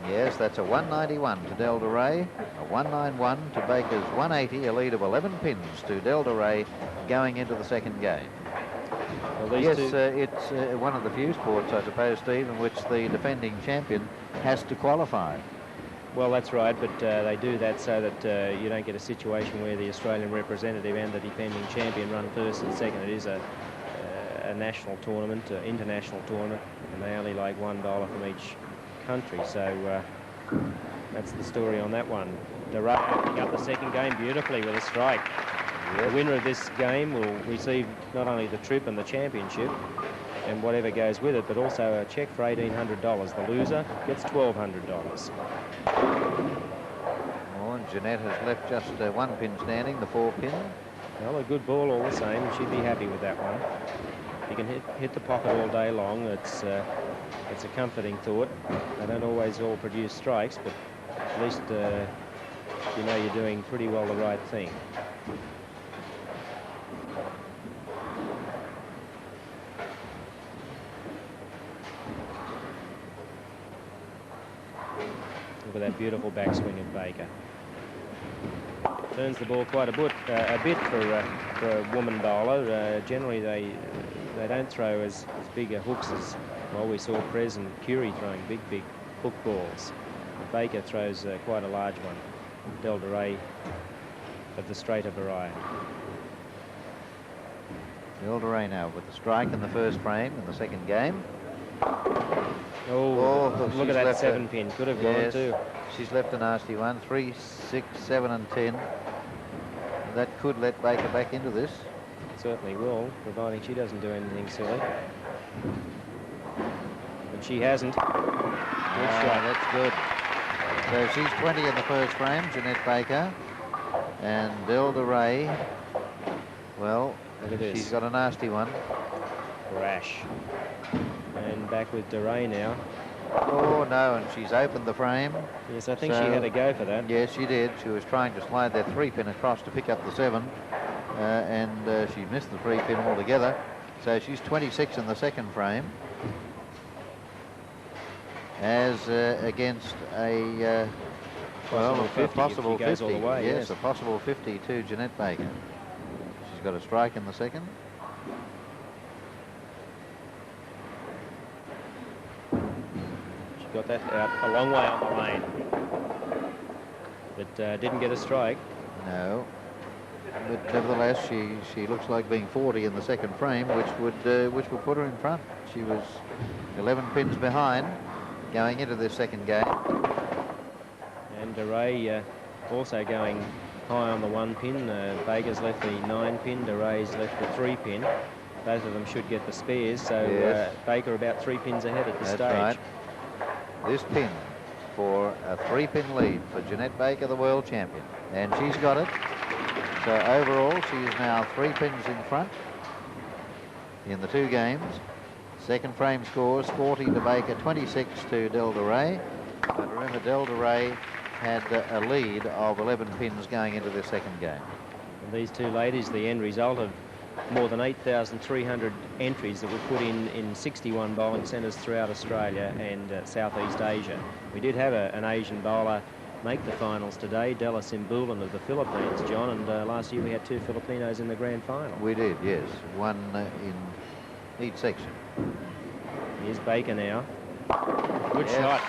Yes, that's a 191 to Del Rey, a 191 to Baker's 180, a lead of 11 pins to Del Rey going into the second game. Well, yes, it's one of the few sports, I suppose, Steve, in which the defending champion has to qualify. Well, that's right, but they do that so that you don't get a situation where the Australian representative and the defending champion run first and second. It is a national tournament, international tournament, and they only like $1 from each country. So that's the story on that one. DeRay opening up the second game beautifully with a strike. Yes. The winner of this game will receive not only the trip and the championship and whatever goes with it, but also a cheque for $1,800. The loser gets $1,200. Oh, and Jeanette has left just one pin standing, the 4 pin. Well, a good ball all the same. She'd be happy with that one. You can hit the pocket all day long. It's a comforting thought. They don't always all produce strikes, but at least you know you're doing pretty well the right thing. Look at that beautiful backswing of Baker. Turns the ball quite a bit for a woman bowler. Generally, they don't throw as big a hooks as, well, we saw Prez and Curie throwing big hook balls. But Baker throws quite a large one. Del Rey of the straighter variety. Del Rey now with the strike in the first frame in the second game. Oh, look at that 7 pin. Could have gone too. She's left a nasty one. 3, 6, 7 and 10. That could let Baker back into this. It certainly will, providing she doesn't do anything silly. But she hasn't. Good shot. That's good. So she's 20 in the first frame, Jeanette Baker. And Del Rey, well, look at this. She's got a nasty one. Rash. And back with DeRay now. Oh, no, and she's opened the frame. Yes, I think she had a go for that. Yes, she did. She was trying to slide that 3 pin across to pick up the 7, and she missed the 3 pin altogether. So she's 26 in the second frame. As against a possible 50. All the way, yes, a possible 50 to Jeanette Baker. She's got a strike in the second. Got that out a long way on the lane, but didn't get a strike. No, but nevertheless, she looks like being 40 in the second frame, which would put her in front. She was 11 pins behind going into this second game. And DeRay also going high on the 1 pin. Baker's left the 9 pin. DeRay's left the 3 pin. Both of them should get the spares. So yes. Baker about 3 pins ahead at the stage. Right. This pin for a 3 pin lead for Jeanette Baker, the world champion. And she's got it. So overall, she is now 3 pins in front in the 2 games. Second frame scores 40 to Baker, 26 to Del Rey. But remember, Del Rey had a lead of 11 pins going into the second game. And these 2 ladies, the end result of more than 8,300 entries that were put in 61 bowling centres throughout Australia and Southeast Asia. We did have an Asian bowler make the finals today, Della Simbulan of the Philippines, John, and last year we had 2 Filipinos in the grand final. We did, yes. One in each section. Here's Baker now. Good shot.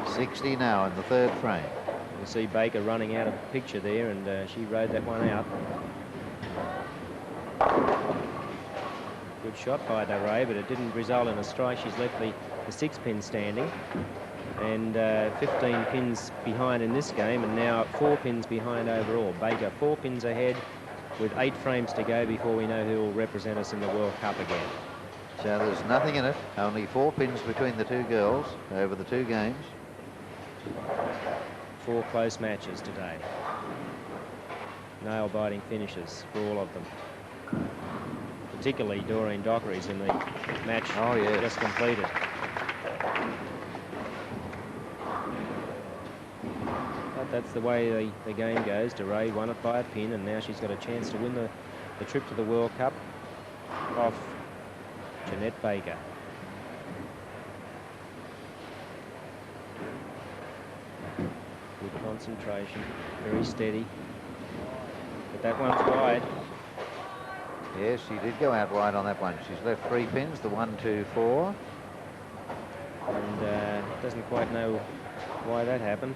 .60 now in the 3rd frame. You see Baker running out of the picture there, and she rode that one out. Good shot by DeRay, but it didn't result in a strike. She's left the 6 pin standing, and 15 pins behind in this game, and now 4 pins behind overall. Baker 4 pins ahead with 8 frames to go before we know who will represent us in the World Cup again. So there's nothing in it, only 4 pins between the 2 girls over the 2 games. 4 close matches today. Nail-biting finishes for all of them. Particularly Doreen Dockery's in the match just completed. But that's the way the game goes. DeRay won it by a pin, and now she's got a chance to win the trip to the World Cup off Jeanette Baker. Good concentration, very steady. But that one's wide. Yes, she did go out wide on that one. She's left 3 pins, the 1, 2, 4. And doesn't quite know why that happened.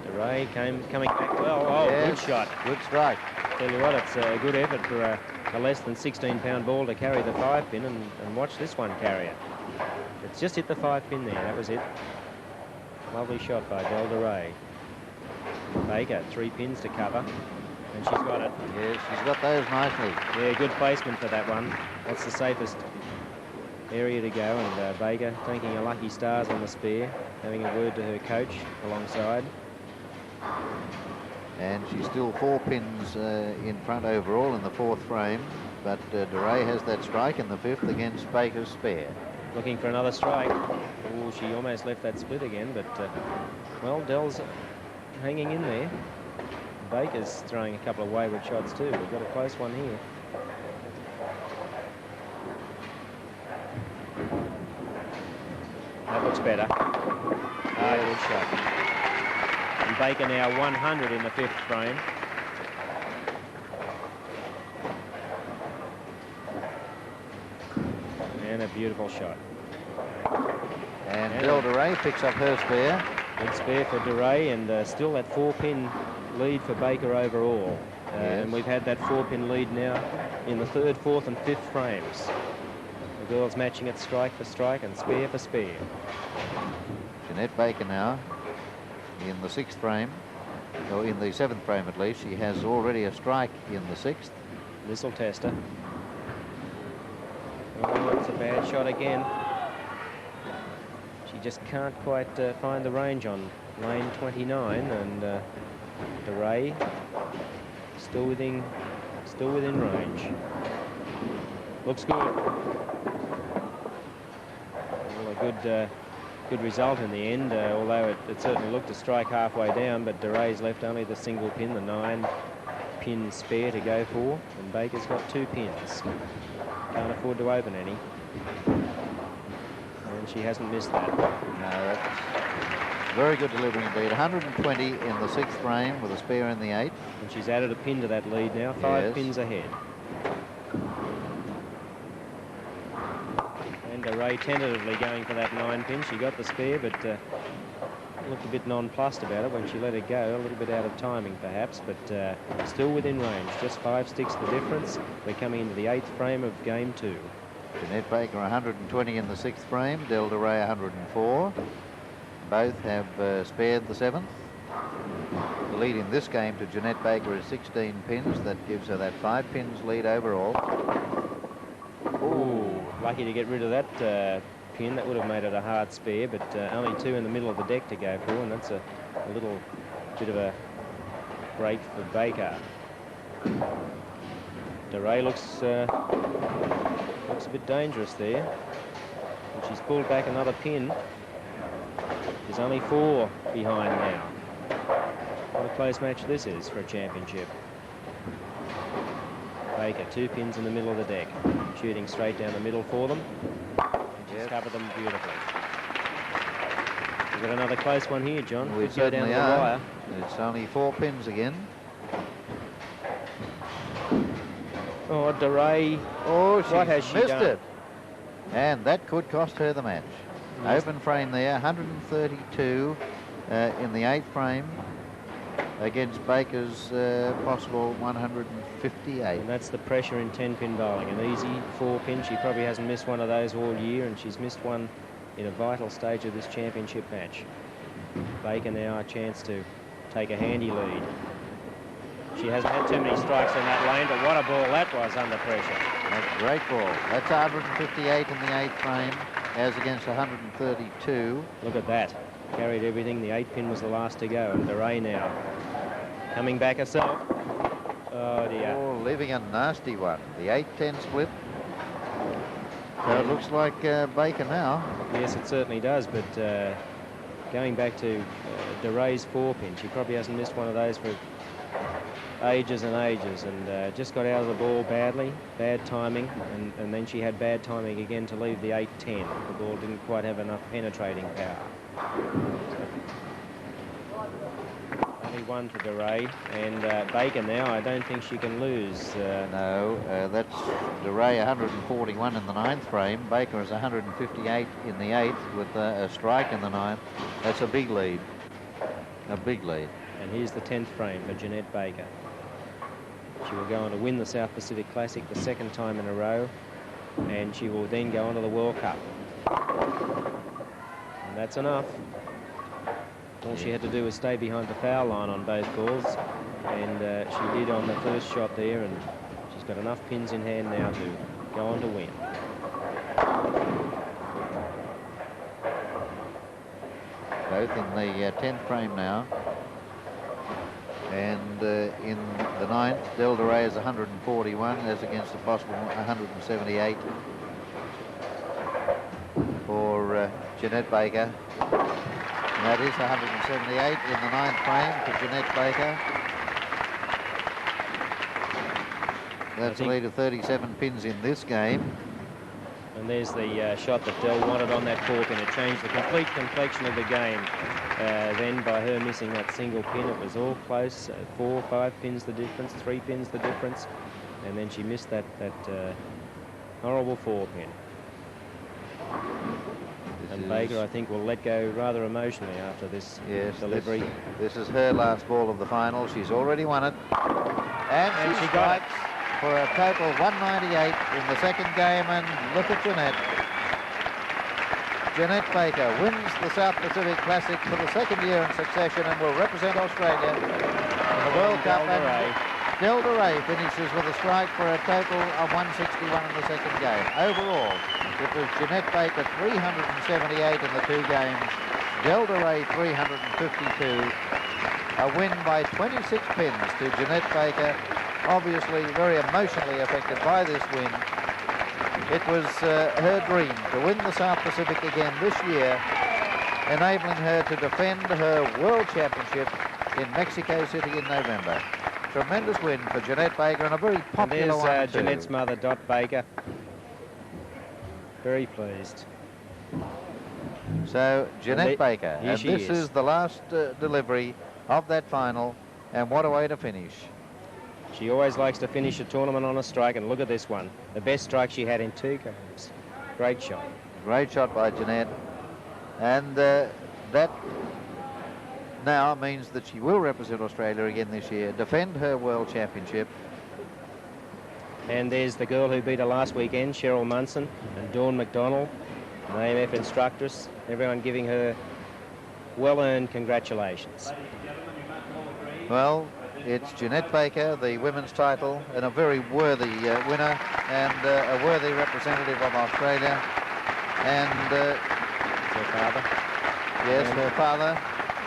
DeRay coming back well. Oh, yes, good shot. Good strike. Tell you what, it's a good effort for a less than 16-pound ball to carry the 5 pin, and watch this one carry it. It's just hit the 5 pin there. That was it. Lovely shot by Del DeRay. Baker, 3 pins to cover, and she's got it. Yes, she's got those nicely. Yeah, good placement for that one. That's the safest area to go, and Baker thanking her lucky stars on the spare, having a word to her coach alongside. And she's still 4 pins in front overall in the 4th frame, but DeRay has that strike in the 5th against Baker's spare. Looking for another strike. Oh, she almost left that split again, but well, Dell's hanging in there. Baker's throwing a couple of wayward shots too. We've got a close one here. That looks better. Ah, good shot. And Baker now 100 in the 5th frame. And a beautiful shot. And Del DeRay picks up her spare. Good spare for DeRay, and still that 4-pin lead for Baker overall. Yes. And we've had that 4-pin lead now in the 3rd, 4th and 5th frames. The girls matching it strike for strike and spare for spare. Jeanette Baker now in the 6th frame, or in the 7th frame at least. She has already a strike in the 6th. This'll test her. Oh, it's a bad shot again. She just can't quite find the range on lane 29, and DeRay still within range. Looks good. Well, a good result in the end, although it certainly looked to strike halfway down, but DeRay's left only the single pin, the 9-pin spare to go for, and Baker's got 2 pins. Can't afford to open any. And she hasn't missed that. No, that's very good delivery indeed. 120 in the 6th frame with a spare in the 8th. And she's added a pin to that lead now, 5 pins ahead. And DeRay tentatively going for that 9-pin. She got the spare, but looked a bit nonplussed about it when she let it go. A little bit out of timing, perhaps, but still within range. Just 5 sticks the difference. We're coming into the 8th frame of game 2. Jeanette Baker 120 in the 6th frame. Del DeRay 104. Both have spared the 7th. The lead in this game to Jeanette Baker is 16 pins. That gives her that 5 pins lead overall. Ooh, lucky to get rid of that pin. That would have made it a hard spare, but only 2 in the middle of the deck to go for, and that's a little bit of a break for Baker. DeRay looks a bit dangerous there, and she's pulled back another pin. There's only 4 behind now. What a close match this is for a championship. Baker, 2 pins in the middle of the deck, shooting straight down the middle for them. She's covered them beautifully. We've got another close one here, John. We could go down certainly the wire. It's only 4 pins again. Oh, DeRay. Oh, she's what has she missed done? it. And that could cost her the match. Yes. Open frame there, 132 in the 8th frame against Baker's possible 158. And that's the pressure in 10-pin bowling. An easy 4-pin. She probably hasn't missed one of those all year, and she's missed one in a vital stage of this championship match. Baker now a chance to take a handy lead. She hasn't had too many strikes in that lane, but what a ball that was under pressure. That's a great ball. That's 158 in the 8th frame, as against 132. Look at that. Carried everything. The 8-pin was the last to go, and DeRay now coming back herself. Oh, dear. Oh, leaving a nasty one. The 8-10 split. So it looks like Baker now. Yes, it certainly does, but going back to DeRay's 4-pin, she probably hasn't missed one of those for ages and ages, and just got out of the ball badly, bad timing, and then she had bad timing again to leave the 8-10. The ball didn't quite have enough penetrating power. Only one for DeRay, and Baker now, I don't think she can lose. No, that's DeRay 141 in the 9th frame. Baker is 158 in the 8th with a strike in the 9th. That's a big lead. A big lead. And here's the 10th frame for Jeanette Baker. She will go on to win the South Pacific Classic the 2nd time in a row, and she will then go on to the World Cup. And that's enough. All she had to do was stay behind the foul line on both balls, and she did on the first shot there, and she's got enough pins in hand now to go on to win. Both in the 10th frame now. And in the 9th, Del Rey is 141 as against a possible 178 for Jeanette Baker. And that is 178 in the 9th frame for Jeanette Baker. That's a lead of 37 pins in this game. And there's the shot that Del wanted on that 4-pin. It changed the complete complexion of the game. Then by her missing that single pin, it was all close. 4 or 5 pins the difference, 3 pins the difference. And then she missed that horrible 4-pin. And Baker, I think, will let go rather emotionally after this delivery. This is her last ball of the final. She's already won it. And she strikes for a total 198 in the 2nd game. And look at Jeanette. Jeanette Baker wins the South Pacific Classic for the 2nd year in succession and will represent Australia in the World Cup. And Del Rey finishes with a strike for a total of 161 in the 2nd game. Overall, it was Jeanette Baker 378 in the 2 games, Del Rey 352. A win by 26 pins to Jeanette Baker. Obviously very emotionally affected by this win. It was her dream to win the South Pacific again this year, enabling her to defend her World Championship in Mexico City in November. Tremendous win for Jeanette Baker and a very popular one too. Jeanette's mother, Dot Baker. Very pleased. So Jeanette Baker, and this is the last delivery of that final, and what a way to finish. She always likes to finish a tournament on a strike, and look at this one. The best strike she had in 2 games. Great shot. Great shot by Jeanette. And that now means that she will represent Australia again this year, defend her World Championship. And there's the girl who beat her last weekend, Cheryl Munson, and Dawn McDonald, an AMF instructress. Everyone giving her well-earned congratulations. Well, it's Jeanette Baker, the women's title, and a very worthy winner and a worthy representative of Australia. And her father. Yes, her father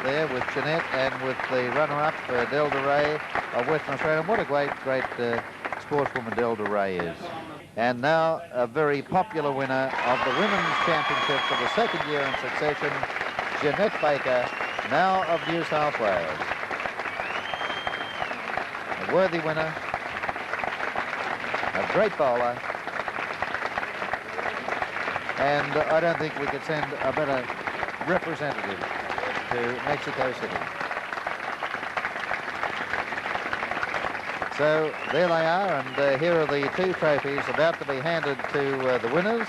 there with Jeanette and with the runner-up, Del Rey of Western Australia. And what a great sportswoman Del Rey is. And now a very popular winner of the Women's Championship for the 2nd year in succession, Jeanette Baker, now of New South Wales. A worthy winner, a great bowler, and I don't think we could send a better representative to Mexico City. So there they are, and here are the 2 trophies about to be handed to the winners.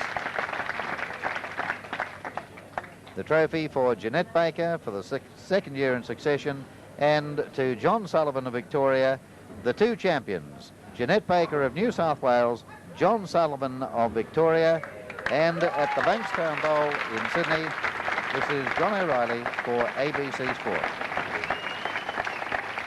The trophy for Jeanette Baker for the 2nd year in succession, and to John Sullivan of Victoria, the 2 champions, Jeanette Baker of New South Wales, John Sullivan of Victoria. And at the Bankstown Bowl in Sydney, this is John O'Reilly for ABC Sport.